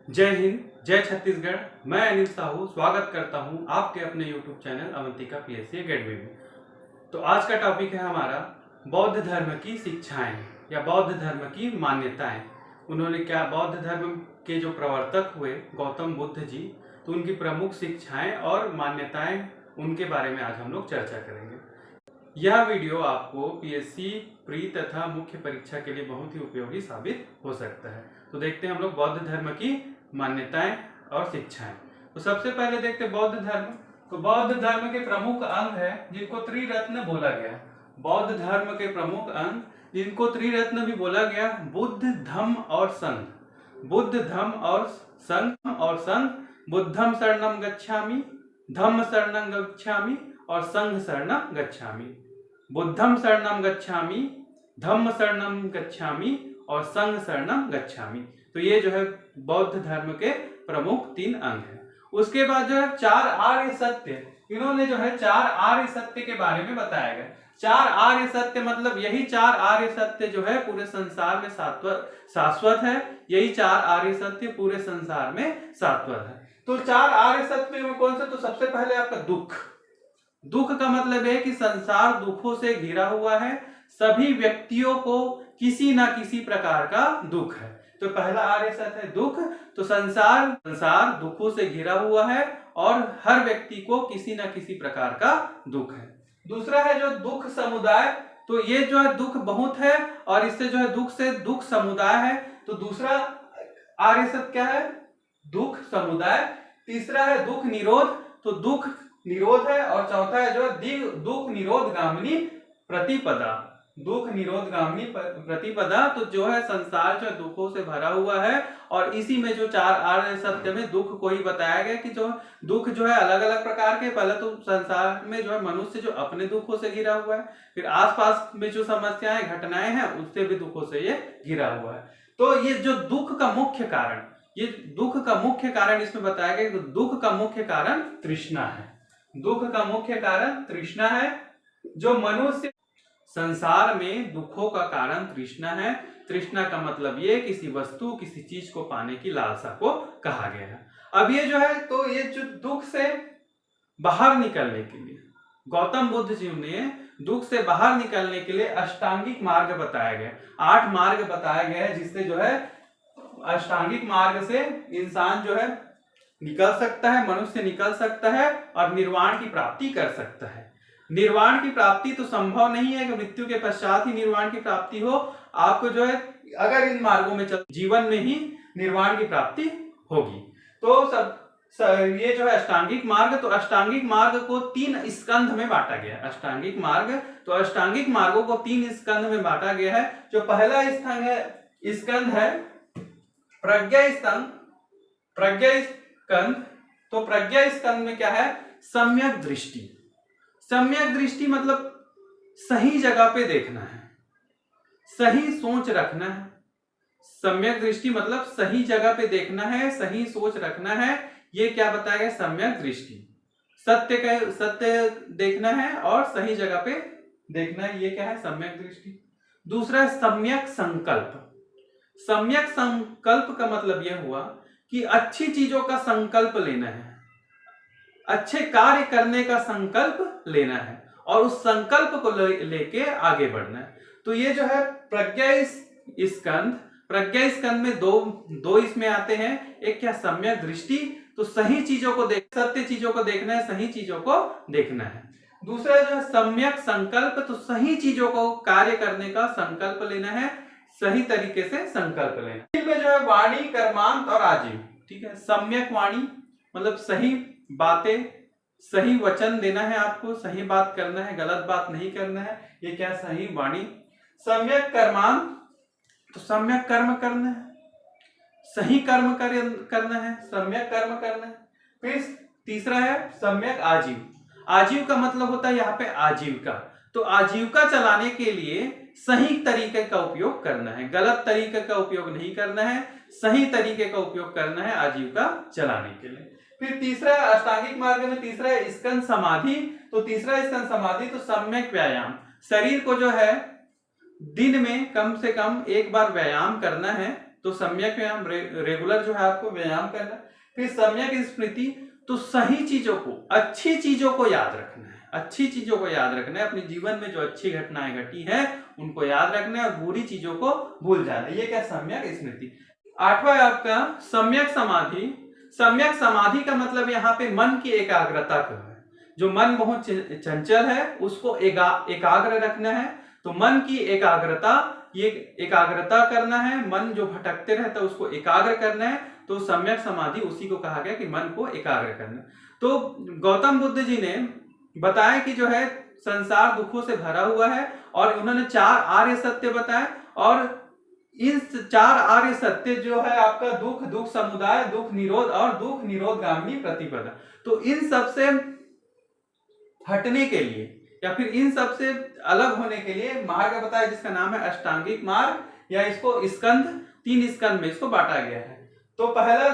जय हिंद, जय छत्तीसगढ़। मैं अनिल साहू स्वागत करता हूं आपके अपने YouTube channel Avantika PSC academy में। तो आज का टॉपिक है हमारा बौद्ध धर्म की शिक्षाएं या बौद्ध धर्म की मान्यताएं। उन्होंने क्या, बौद्ध धर्म के जो प्रवर्तक हुए गौतम बुद्ध जी, तो उनकी प्रमुख शिक्षाएं और मान्यताएं, उनके बारे में आज हम लोग चर्चा करेंगे। यह वीडियो आपको PSC प्री तथा मुख्य परीक्षा के लिए बहुत ही उपयोगी साबित हो सकता है। तो देखते हैं हम लोग बौद्ध धर्म की मान्यताएं और शिक्षाएं। तो सबसे पहले देखते हैं बौद्ध धर्म। तो बौद्ध धर्म के प्रमुख अंग है जिनको त्रिरत्न बोला गया। बौद्ध धर्म के प्रमुख अंग जिनको त्रिरत्न भी बोला गया, बुद्ध, धम्म और संघ। बुद्ध, धम्म और संघ। बुद्धम शरणम गच्छामि, धम्म शरणम गच्छामि और संघ शरणम गच्छामि। बुद्धम शरणम गच्छामि, धम्म शरणम गच्छामि और संघ शरणम गच्छामि। तो ये जो है बौद्ध धर्म के प्रमुख 3 अंग हैं। उसके बाद जो है 4 आर्य सत्य, इन्होंने जो है 4 आर्य सत्य के बारे में बताया गया। 4 आर्य सत्य मतलब यही 4 आर्य सत्य जो है पूरे संसार में शाश्वत है। यही 4 आर्य सत्य पूरे संसार में शाश्वत है। तो 4 आर्य सत्य में कौन से? तो सबसे पहले आपका दुख। दुख का मतलब है कि संसार दुखों से घिरा हुआ है। सभी व्यक्तियों को किसी ना किसी प्रकार का दुख है। तो पहला आर्य सत्य है दुख। तो संसार दुखों से घिरा हुआ है और हर व्यक्ति को किसी ना किसी प्रकार का दुख है। दूसरा है जो दुख समुदाय। तो ये जो है दुख बहुत है और इससे जो है दुख से दुख समुदाय है। तो दूसरा आर्य सत्य क्या है? दुख समुदाय। तीसरा है दुख निरोध। तो दुख निरोध है। और चौथा है जो दुख निरोध गामिनी प्रतिपदा। दुख निरोध गामिनी प्रतिपदा। तो जो है संसार जो दुखों से भरा हुआ है और इसी में जो 4 आर्य सत्य में दुख को ही बताया गया कि जो दुख जो है अलग अलग प्रकार के। पहले तो संसार में जो है मनुष्य जो अपने दुखों से घिरा हुआ है, फिर आसपास में जो समस्याएं घटनाएं हैं उससे भी दुखों से ये घिरा हुआ है। तो ये जो दुख का मुख्य कारण, ये दुख का मुख्य कारण इसमें बताया गया कि दुख का मुख्य कारण तृष्णा है। दुख का मुख्य कारण तृष्णा है। जो मनुष्य संसार में दुखों का कारण तृष्णा है। तृष्णा का मतलब ये किसी वस्तु, किसी चीज को पाने की लालसा को कहा गया है। अब ये जो है, तो ये जो दुख से बाहर निकलने के लिए गौतम बुद्ध जी ने दुख से बाहर निकलने के लिए अष्टांगिक मार्ग बताया गया। 8 मार्ग बताया गया है जिससे जो है अष्टांगिक मार्ग से इंसान जो है निकल सकता है, मनुष्य निकल सकता है और निर्वाण की प्राप्ति कर सकता है। निर्वाण की प्राप्ति तो संभव नहीं है कि मृत्यु के पश्चात ही निर्वाण की प्राप्ति हो। आपको जो है अगर इन मार्गों में जीवन में ही निर्वाण की प्राप्ति होगी। तो ये जो है अष्टांगिक मार्ग, तो अष्टांगिक मार्ग को 3 स्कंध में बांटा गया है। अष्टांगिक मार्ग, तो अष्टांगिक मार्गों को 3 स्कंध में बांटा गया है। जो पहला स्कंध है प्रज्ञा स्कंध। तो प्रज्ञा स्कंध में क्या है? सम्यक दृष्टि। सम्यक दृष्टि मतलब सही जगह पे देखना है, सही सोच रखना है। सम्यक दृष्टि मतलब सही जगह पे देखना है, सही सोच रखना है। ये क्या बताया गया? सम्यक दृष्टि। सत्य देखना है और सही जगह पे देखना है। ये क्या है? सम्यक दृष्टि। दूसरा है सम्यक संकल्प। सम्यक संकल्प का मतलब यह हुआ कि अच्छी चीजों का संकल्प लेना है, अच्छे कार्य करने का संकल्प लेना है और उस संकल्प को लेके आगे बढ़ना है। तो ये जो है प्रज्ञा स्कंध। प्रज्ञा स्कंध में दो इसमें आते हैं। एक क्या? सम्यक दृष्टि। तो सही चीजों को सत्य चीजों को देखना है, सही चीजों को देखना है। दूसरा जो है सम्यक संकल्प। तो सही चीजों को कार्य करने का संकल्प लेना है, सही तरीके से संकल्प लेना। इनमें जो है वाणी, कर्मांत और आजीव। ठीक है। सम्यक वाणी मतलब सही बातें, सही वचन देना है, आपको सही बात करना है, गलत बात नहीं करना है। ये क्या? सही वाणी। सम्यक कर्मांत, तो सम्यक कर्म करना है, सही कर्म करना है, सम्यक कर्म करना है। फिर तीसरा है सम्यक आजीव। आजीव का मतलब होता है यहाँ पे आजीविका। तो आजीविका चलाने के लिए सही तरीके का उपयोग करना है, गलत तरीके का उपयोग नहीं करना है, सही तरीके का उपयोग करना है आजीविका चलाने के लिए। फिर तीसरा अष्टांगिक मार्ग में तीसरा है स्कंद समाधि। तो तीसरा स्कंद समाधि तो सम्यक व्यायाम। शरीर को जो है दिन में कम से कम 1 बार व्यायाम करना है। तो सम्यक व्यायाम रेगुलर जो है आपको व्यायाम करना। फिर सम्यक स्मृति, तो सही चीजों को, अच्छी चीजों को याद रखना है, अच्छी चीजों को याद रखना है। अपने जीवन में जो अच्छी घटनाएं घटी है उनको याद रखना है और बुरी चीजों को भूल जाना है। ये क्या सम्यक स्मृति। आठवां है आपका सम्यक समाधि। सम्यक समाधि का मतलब यहाँ पे मन की एकाग्रता का है। जो मन बहुत चंचल है उसको एकाग्र रखना है। तो मन की एकाग्रता, ये एकाग्रता करना है। मन जो भटकते रहता है उसको एकाग्र करना है। तो सम्यक समाधि उसी को कहा गया कि मन को एकाग्र करना। तो गौतम बुद्ध जी ने बताया कि जो है संसार दुखों से भरा हुआ है और उन्होंने 4 आर्य सत्य बताए। और इन 4 आर्य सत्य जो है आपका दुख, दुख समुदाय, दुख निरोध और दुख निरोधगामिनी प्रतिपदा। तो इन सबसे हटने के लिए या फिर इन सबसे अलग होने के लिए मार्ग बताया जिसका नाम है अष्टांगिक मार्ग, या इसको स्कंध, 3 स्कंध में इसको बांटा गया है। तो पहला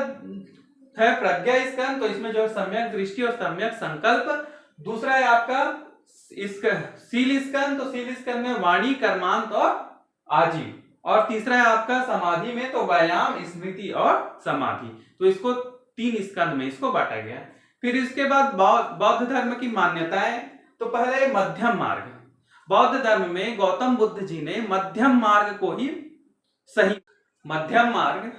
है प्रज्ञा स्कंध, तो इसमें जो है सम्यक दृष्टि और सम्यक संकल्प। दूसरा है आपका शील स्कंध, तो शील स्कंध में वाणी, कर्मांत और आजीव। और तीसरा है आपका समाधि में, तो व्यायाम, स्मृति और समाधि। तो इसको 3 स्कंध में इसको बांटा गया है। फिर इसके बाद बौद्ध धर्म की मान्यताएं। तो पहले मध्यम मार्ग। बौद्ध धर्म में गौतम बुद्ध जी ने मध्यम मार्ग को ही सही, मध्यम मार्ग,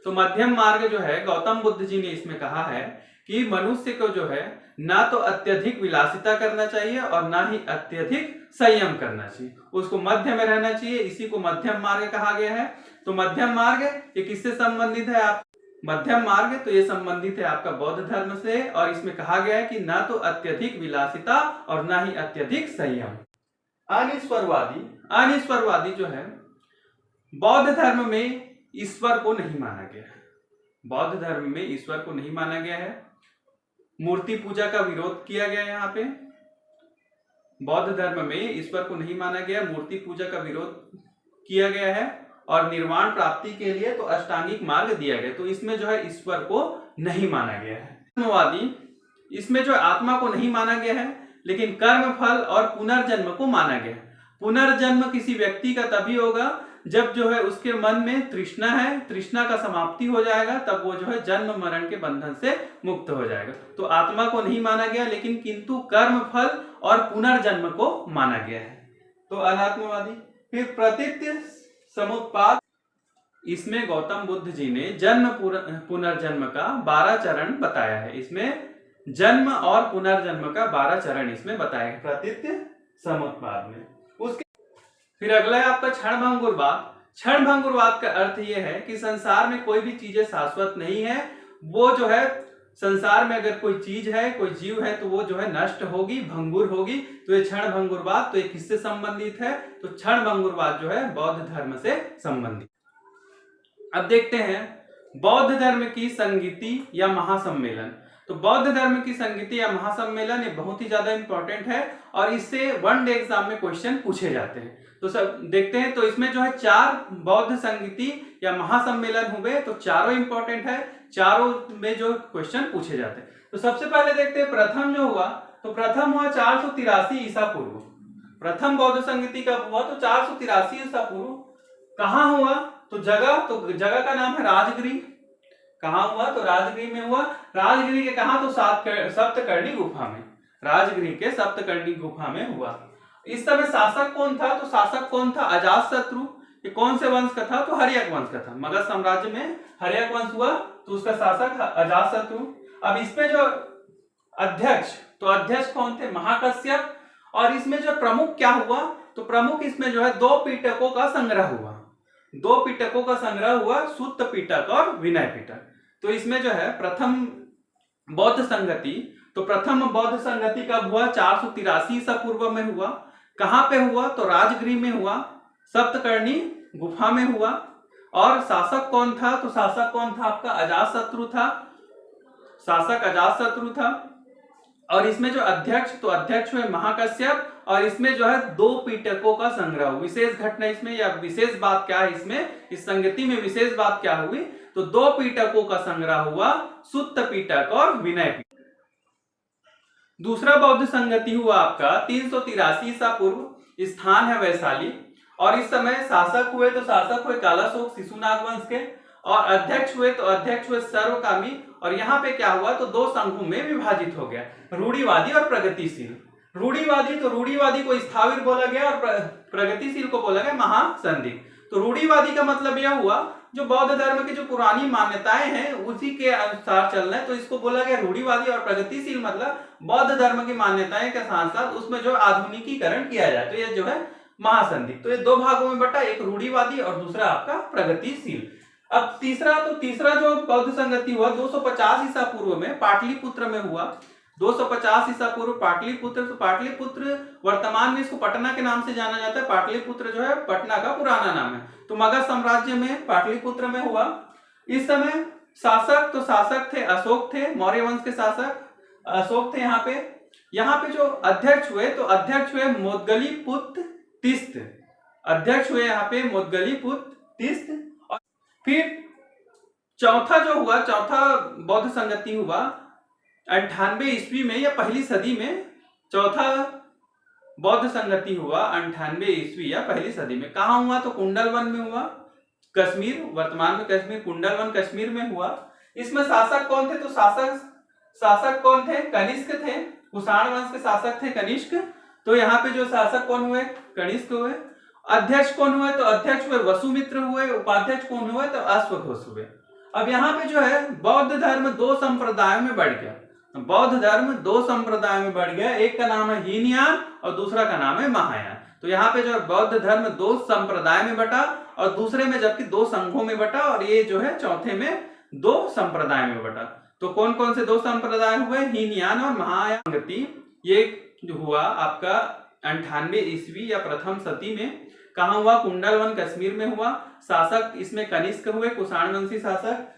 तो मध्यम मार्ग जो है गौतम बुद्ध जी ने इसमें कहा है कि मनुष्य को जो है ना तो अत्यधिक विलासिता करना चाहिए और ना ही अत्यधिक संयम करना चाहिए, उसको मध्य में रहना चाहिए। इसी को मध्यम मार्ग कहा गया है। तो मध्यम मार्ग ये किससे संबंधित है? आप मध्यम मार्ग, तो ये संबंधित है आपका बौद्ध धर्म से। और इसमें कहा गया है कि ना तो अत्यधिक विलासिता और ना ही अत्यधिक संयम। अनिश्वरवादी, अनिश्वरवादी जो है बौद्ध धर्म में ईश्वर को नहीं माना गया है। बौद्ध धर्म में ईश्वर को नहीं माना गया है। मूर्ति पूजा का विरोध किया गया है। यहाँ पे बौद्ध धर्म में ईश्वर को नहीं माना गया, मूर्ति पूजा का विरोध किया गया है। और निर्वाण प्राप्ति के लिए तो अष्टांगिक मार्ग दिया गया। तो इसमें जो है ईश्वर को नहीं माना गया है। आत्मवादी, इसमें जो आत्मा को नहीं माना गया है लेकिन कर्म फल और पुनर्जन्म को माना गया है। पुनर्जन्म किसी व्यक्ति का तभी होगा जब जो है उसके मन में तृष्णा है, तृष्णा का समाप्ति हो जाएगा, तब वो जो है जन्म मरण के बंधन से मुक्त हो जाएगा। तो आत्मा को नहीं माना गया लेकिन किंतु कर्म फल और पुनर्जन्म को माना गया है। तो अनात्मवादी। फिर प्रतीत्य समुत्पाद, इसमें गौतम बुद्ध जी ने जन्म पुनर्जन्म का 12 चरण बताया है। इसमें जन्म और पुनर्जन्म का 12 चरण इसमें बताया है प्रतीत्य समुत्पाद में। उसके फिर अगला है आपका क्षणभंगुरवाद। क्षणभंगुरवाद का अर्थ यह है कि संसार में कोई भी चीजें शाश्वत नहीं है। वो जो है संसार में अगर कोई चीज है, कोई जीव है, तो वो जो है नष्ट होगी, भंगुर होगी। तो ये क्षणभंगुरवाद, तो ये किससे संबंधित है? तो क्षणभंगुरवाद जो है बौद्ध धर्म से संबंधित। अब देखते हैं बौद्ध धर्म की संगीति या महासम्मेलन। तो बौद्ध धर्म की संगीति या महासम्मेलन ये बहुत ही ज्यादा इंपॉर्टेंट है और इससे वन डे एग्जाम में क्वेश्चन पूछे जाते हैं। तो सब देखते हैं। तो इसमें जो है 4 बौद्ध संगीति या महासम्मेलन हुए, तो चारों इंपॉर्टेंट है, चारों में जो क्वेश्चन पूछे जाते हैं। तो सबसे पहले देखते हैं प्रथम जो हुआ, तो प्रथम हुआ 483 ईसा पूर्व। प्रथम बौद्ध संगीति कब हुआ? तो 483 ईसा पूर्व। कहाँ हुआ? तो जगह का नाम है राजगृह। कहाँ हुआ? तो राजगृह में हुआ। राजगृह के कहा? तो सप्तकर्णी गुफा में। राजगृह के सप्तकर्णी गुफा में हुआ। इस समय शासक कौन था? तो शासक कौन था? अजातशत्रु। ये कौन से वंश का था? तो हर्यक वंश का था। मगध साम्राज्य में हर्यक वंश हुआ, तो उसका शासक अजातशत्रु। अब इसमें जो अध्यक्ष, तो अध्यक्ष कौन थे? महाकश्यप। और इसमें जो प्रमुख क्या हुआ? तो प्रमुख इसमें जो है 2 पिटकों का संग्रह हुआ। 2 पिटकों का संग्रह हुआ, सुत्त पिटक और विनय पिटक। तो इसमें जो है प्रथम बौद्ध संगति, तो प्रथम बौद्ध संगति कब हुआ? 483 ईसा पूर्व में हुआ। कहां पे हुआ? तो राजगृह में हुआ, सप्तकर्णी गुफा में हुआ। और शासक कौन था? तो शासक कौन था आपका? अजातशत्रु था। शासक अजातशत्रु था। और इसमें जो अध्यक्ष, तो अध्यक्ष हुए महाकश्यप। और इसमें जो है 2 पिटकों का संग्रह। विशेष घटना इसमें या विशेष बात क्या है इसमें, इस संगति में विशेष बात क्या हुई? तो 2 पिटकों का संग्रह हुआ, सुत्त पिटक और विनय पिटक। दूसरा बौद्ध संगति हुआ आपका 383 ईसा पूर्व। स्थान है वैशाली। और इस समय शासक हुए तो शासक हुए कालाशोक शिशुनाग वंश के, और अध्यक्ष हुए तो अध्यक्ष हुए सर्वकामी। और यहाँ पे क्या हुआ तो दो संघों में विभाजित हो गया, रूढ़िवादी और प्रगतिशील। रूढ़िवादी तो रूढ़िवादी को स्थाविर बोला गया और प्रगतिशील को बोला गया महासंदिग्ध। तो रूढ़िवादी का मतलब यह हुआ जो बौद्ध धर्म की जो पुरानी मान्यताएं हैं उसी के अनुसार चलना है, तो इसको बोला गया रूढ़िवादी। और प्रगतिशील मतलब बौद्ध धर्म की मान्यताएं के साथ साथ उसमें जो आधुनिकीकरण किया जाए, तो ये जो है महासंदिग्ध। तो ये दो भागों में बटा, एक रूढ़िवादी और दूसरा आपका प्रगतिशील। अब तीसरा जो बौद्ध संगति हुआ 250 ईसा पूर्व में पाटलिपुत्र में हुआ। 250 ईसा पूर्व पाटलिपुत्र, तो पाटलिपुत्र वर्तमान में इसको पटना के नाम से जाना जाता है। पाटलिपुत्र जो है पटना का पुराना नाम है। तो मगध साम्राज्य में पाटलिपुत्र में हुआ। इस समय शासक थे अशोक थे, मौर्य वंश के शासक अशोक थे। यहाँ पे जो अध्यक्ष हुए तो अध्यक्ष हुए मोदगलीपुत्र तिस्त, अध्यक्ष हुए यहाँ पे मोदगलीपुत्र तिस्त। और फिर चौथा बौद्ध संगति हुआ 98 ईस्वी में या पहली सदी में। चौथा बौद्ध संगति हुआ 98 ईस्वी या पहली सदी में। कहाँ हुआ तो कुंडलवन में हुआ, कश्मीर, वर्तमान में कश्मीर, कुंडलवन कश्मीर में हुआ। इसमें शासक कौन थे तो शासक कौन थे, कनिष्क थे। कुषाण वंश के शासक थे कनिष्क। तो यहाँ पे जो शासक कौन हुए, कनिष्क हुए। अध्यक्ष कौन हुए तो अध्यक्ष हुए वसुमित्र हुए। उपाध्यक्ष कौन हुए तो अश्वघोष हुए। अब यहाँ पे जो है बौद्ध धर्म दो संप्रदायों में बढ़ गया। बौद्ध धर्म दो संप्रदायों में बढ़ गया, एक का नाम है हीनयान और दूसरा का नाम है महायान। तो यहाँ पे जो है बौद्ध धर्म दो संप्रदाय में बटा और दूसरे में जबकि दो संघों में बटा, और ये जो है चौथे में दो संप्रदाय में बटा। तो कौन कौन से दो संप्रदाय हुए, हीनयान और महायान संगति। ये हुआ आपका 98 ईस्वी या प्रथम सदी में। कहा हुआ, कुंडलवन कश्मीर में हुआ। शासक इसमें कनिष्क हुए, कुषाण वंशी शासक।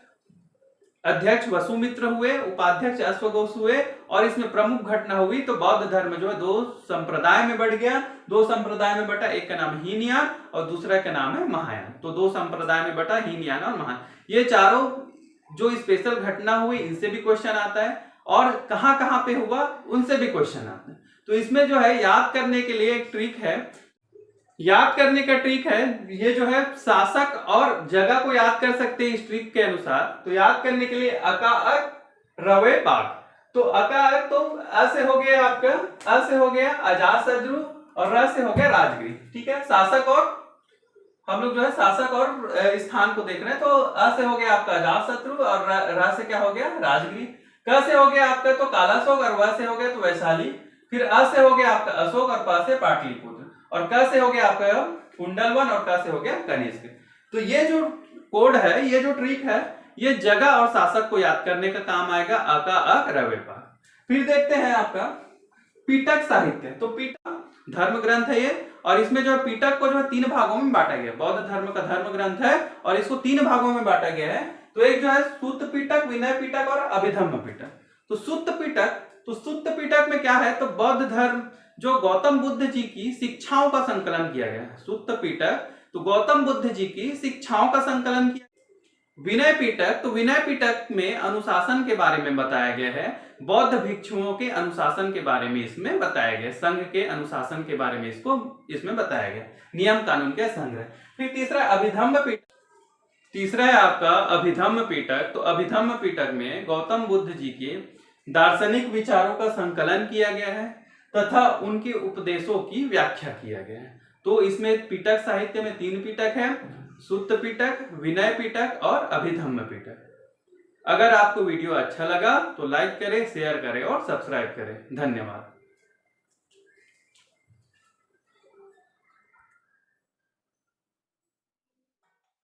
अध्यक्ष वसुमित्र हुए, उपाध्यक्ष अश्वघोष हुए। और इसमें प्रमुख घटना हुई तो बौद्ध धर्म जो है दो संप्रदाय में बढ़ गया, दो संप्रदाय में बटा, एक का नाम हीनयान और दूसरा का नाम है महायान। तो दो संप्रदाय में बटा, हीनयान और महायान। ये चारों जो स्पेशल घटना हुई इनसे भी क्वेश्चन आता है, और कहां कहां पे हुआ उनसे भी क्वेश्चन आता है। तो इसमें जो है याद करने के लिए एक ट्रिक है, याद करने का ट्रिक है, ये जो है शासक और जगह को याद कर सकते हैं इस ट्रिक के अनुसार। तो याद करने के लिए अका अक रवे बाग। तो अका अक तो अ से हो गया आपका, अ से हो गया अजातशत्रु और र से हो गया राजगृह। ठीक है, शासक और हम लोग जो है शासक और स्थान को देख रहे हैं। तो अ से हो गया आपका अजातशत्रु और र से क्या हो गया राजगृह। क से हो गया आपका तो कालाशोक और व से हो गया तो वैशाली। फिर अ से हो गया आपका अशोक और प से पाटलिपुत्र। और क से हो गया आपका कुंडलवन और क से हो गया कनिष्क। तो ये जो कोड है, ये जो ट्रिक है, ये जगह और शासक को याद करने का काम आएगा। अका अक रवे पाक। फिर देखते हैं आपका पीटक साहित्य। तो पीटक धर्म ग्रंथ है ये, और इसमें जो है पीटक को जो है 3 भागों में बांटा गया। बौद्ध धर्म का धर्म ग्रंथ है और इसको 3 भागों में बांटा गया है। तो एक जो है सूत पीटक, विनय पीटक और अभिधम्म पीटक। तो सूत पीटक में क्या है तो बौद्ध धर्म जो गौतम बुद्ध जी की शिक्षाओं का संकलन किया गया है। सूत पीटक तो गौतम बुद्ध जी की शिक्षाओं का संकलन किया। विनय पीटक तो विनय पीटक में अनुशासन के बारे में बताया गया है, बौद्ध भिक्षुओं के अनुशासन के बारे में इसमें बताया गया, संघ के अनुशासन के बारे में इसमें बताया गया, नियम कानून के संग्रह। फिर तीसरा अभिधम्म पीटक, तीसरा है आपका अभिधम्म पीटक। तो अभिधम्म पीटक में गौतम बुद्ध जी के दार्शनिक विचारों का संकलन किया गया है तथा उनके उपदेशों की व्याख्या किया गया है। तो इसमें पीटक साहित्य में 3 पीटक है, सूत पीटक, विनय पीटक और अभिधम्म पीटक। अगर आपको वीडियो अच्छा लगा तो लाइक करें, शेयर करें और सब्सक्राइब करें। धन्यवाद।